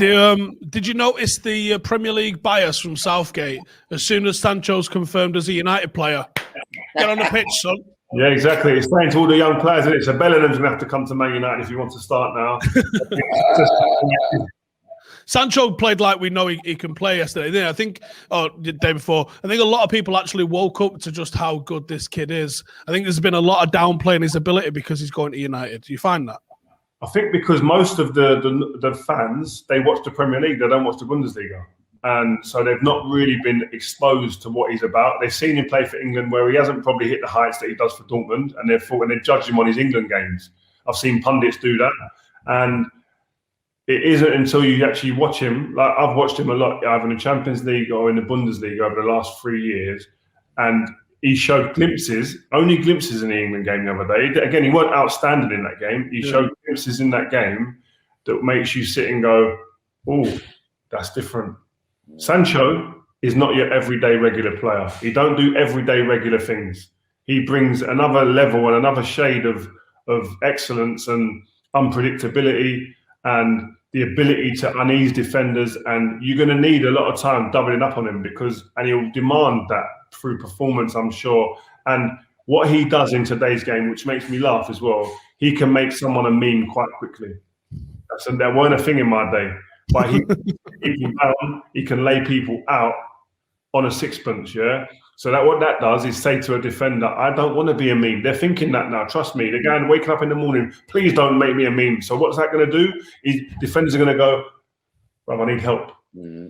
Did you notice the Premier League bias from Southgate? As soon as Sancho's confirmed as a United player, get on the pitch, son. Yeah, exactly. It's saying to all the young players, isn't it? So Bellingham's going to have to come to Man United if you want to start now. Sancho played like we know he can play yesterday. I think, the day before, I think a lot of people actually woke up to just how good this kid is. I think there's been a lot of downplaying his ability because he's going to United. Do you find that? I think because most of the fans, they watch the Premier League, they don't watch the Bundesliga. And so they've not really been exposed to what he's about. They've seen him play for England where he hasn't probably hit the heights that he does for Dortmund, and they judge him on his England games. I've seen pundits do that. And it isn't until you actually watch him, like I've watched him a lot, either in the Champions League or in the Bundesliga over the last 3 years, and he showed only glimpses in the England game the other day. Again, he weren't outstanding in that game. He showed glimpses in that game that makes you sit and go, oh, that's different. Sancho is not your everyday regular player. He don't do everyday regular things. He brings another level and another shade of excellence and unpredictability and the ability to unease defenders. And you're going to need a lot of time doubling up on him and he'll demand that through performance, I'm sure. And what he does in today's game, which makes me laugh as well, he can make someone a meme quite quickly. That weren't a thing in my day. But he can lay people out on a sixpence, yeah? So what that does is say to a defender, I don't want to be a meme. They're thinking that now, trust me. They're going, waking up in the morning, please don't make me a meme. So what's that going to do? Defenders are going to go, well, I need help.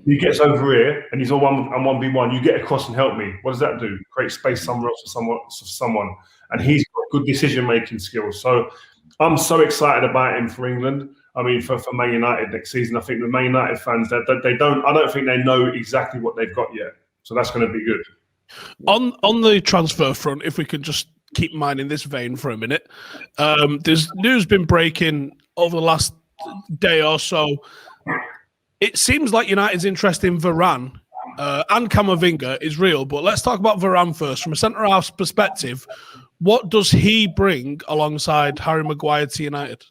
He gets over here and he's all 1v1. You get across and help me. What does that do? Create space somewhere else for someone. And he's got good decision-making skills. So I'm so excited about him for England. I mean, for Man United next season, I think the Man United fans, I don't think they know exactly what they've got yet. So that's going to be good. On the transfer front, if we can just keep in mind in this vein for a minute, there's news been breaking over the last day or so. It seems like United's interest in Varane and Camavinga is real, but let's talk about Varane first. From a centre-half's perspective, what does he bring alongside Harry Maguire to United?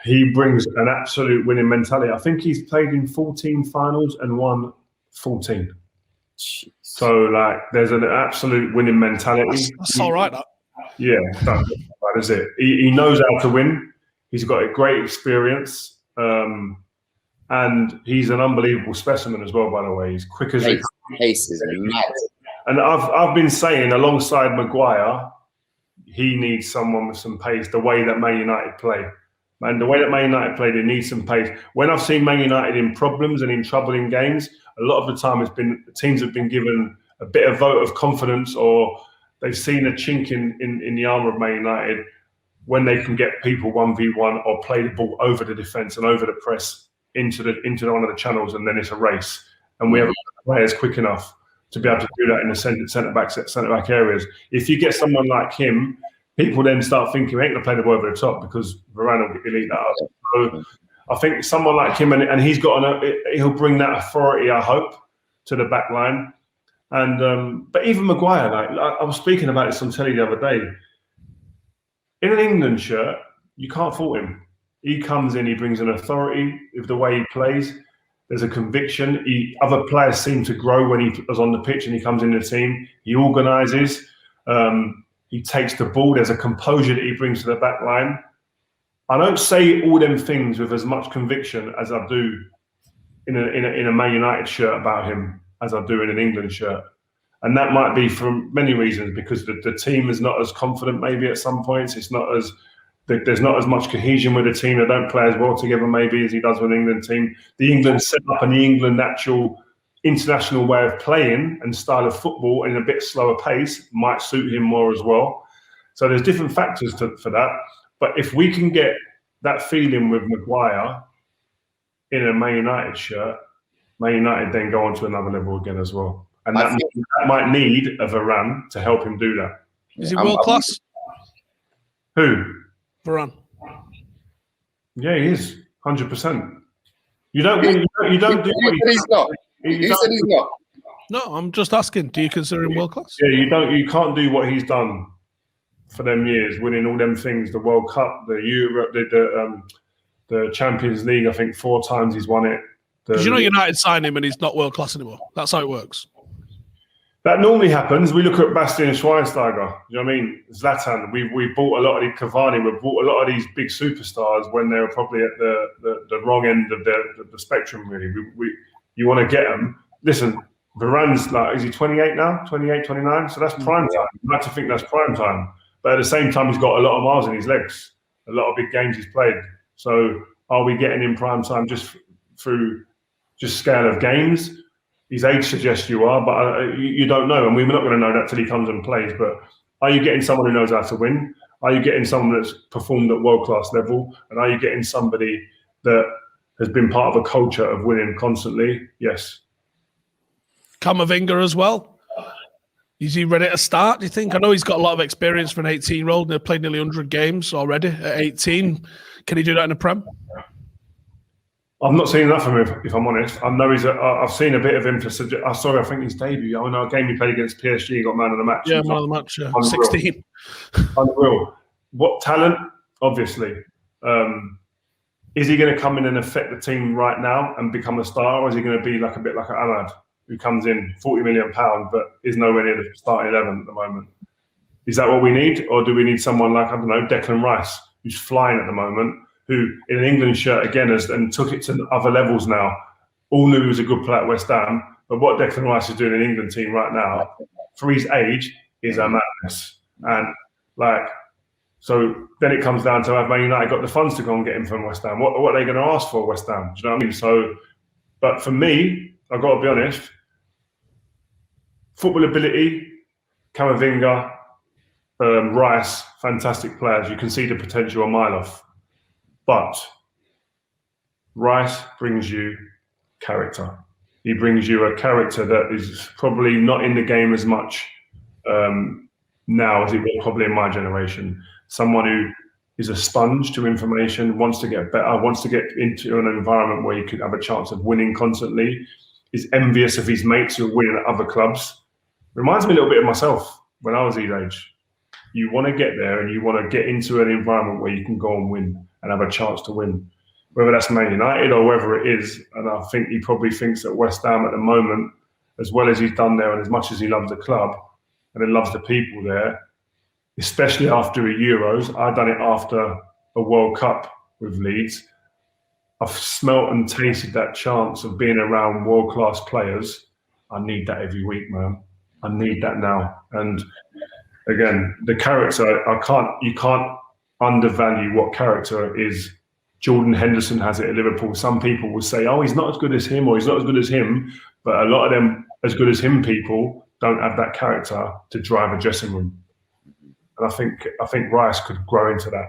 He brings an absolute winning mentality. I think he's played in 14 finals and won 14. Jeez. So, like, there's an absolute winning mentality. That's all right, that. Yeah, that is it. He knows how to win. He's got a great experience. And he's an unbelievable specimen as well, by the way. He's quick as pace is mad. And I've been saying, alongside Maguire, he needs someone with some pace, the way that Man United play. And the way that Man United play, they need some pace. When I've seen Man United in problems and in trouble in games, a lot of the time the teams have been given a bit of vote of confidence, or they've seen a chink in the armour of Man United when they can get people 1v1 or play the ball over the defence and over the press into one of the channels, and then it's a race. And we have players quick enough to be able to do that in the centre back areas. If you get someone like him, people then start thinking, we ain't going to play the ball over the top because Varane will elite that up. So I think someone like him, and he's he'll bring that authority, I hope, to the back line. And but even Maguire, like I was speaking about this on telly the other day. In an England shirt, you can't fault him. He comes in, he brings an authority with the way he plays. There's a conviction. Other players seem to grow when he was on the pitch and he comes in the team. He organises. He takes the ball. There's a composure that he brings to the back line. I don't say all them things with as much conviction as I do in a Man United shirt about him as I do in an England shirt. And that might be for many reasons, because the team is not as confident maybe at some points. There's not as much cohesion with the team. They don't play as well together maybe as he does with the England team. The England setup and the England actual international way of playing and style of football in a bit slower pace might suit him more as well. So there's different factors for that. But if we can get that feeling with Maguire in a Man United shirt, Man United then go on to another level again as well. And that might need a Varane to help him do that. Is he world class? Who? Varane. Yeah, he is 100%. You don't do what he's not. You said he's not. No, I'm just asking. Do you consider him world class? Yeah, you can't do what he's done for them years, winning all them things, the World Cup, the Europe, The Champions League, I think 4 times he's won it. Because United sign him and he's not world class anymore. That's how it works. That normally happens. We look at Bastian Schweinsteiger. You know what I mean? Zlatan. We bought a lot of the Cavani. We bought a lot of these big superstars when they were probably at the wrong end of the spectrum. Really, you want to get them. Listen, Varane's like, is he 28 now? 28, 29? So that's prime time. I'd like to think that's prime time. But at the same time, he's got a lot of miles in his legs. A lot of big games he's played. So are we getting in prime time just through scale of games? His age suggests you are, but you don't know. And we're not going to know that till he comes and plays. But are you getting someone who knows how to win? Are you getting someone that's performed at world-class level? And are you getting somebody that has been part of a culture of winning constantly? Yes. Camavinga as well. Is he ready to start, do you think? I know he's got a lot of experience for an 18-year-old. They've played nearly 100 games already at 18. Can he do that in the Prem? I've not seen enough of him, if I'm honest. I know I've seen a bit of him to suggest. I think his debut. I know a game he played against PSG, he got man of the match. Yeah, man of the match. Yeah. 16. Unreal. What talent? Obviously. Is he going to come in and affect the team right now and become a star, or is he going to be a bit like an Ahmad, who comes in £40 million but is nowhere near the starting 11 at the moment? Is that what we need, or do we need someone like, I don't know, Declan Rice, who's flying at the moment, who in an England shirt again and took it to other levels now? All knew he was a good player at West Ham, but what Declan Rice is doing in the England team right now, for his age, is a madness. And so then it comes down to, have Man United got the funds to go and get him from West Ham? What are they going to ask for, West Ham? Do you know what I mean? So, but for me, I've got to be honest, football ability, Camavinga, Rice, fantastic players. You can see the potential a mile off. But Rice brings you character. He brings you a character that is probably not in the game as much now as it was probably in my generation. Someone who is a sponge to information, wants to get better, wants to get into an environment where you could have a chance of winning constantly, is envious of his mates who are winning at other clubs. Reminds me a little bit of myself when I was his age. You want to get there and you want to get into an environment where you can go and win and have a chance to win, whether that's Man United or wherever it is. And I think he probably thinks that West Ham at the moment, as well as he's done there and as much as he loves the club and he loves the people there, especially after a Euros, I've done it after a World Cup with Leeds. I've smelt and tasted that chance of being around world-class players. I need that every week, man. I need that now. And again, the character, you can't undervalue what character is. Jordan Henderson has it at Liverpool. Some people will say, oh, he's not as good as him or he's not as good as him. But a lot of them as good as him people don't have that character to drive a dressing room. And I think Rice could grow into that.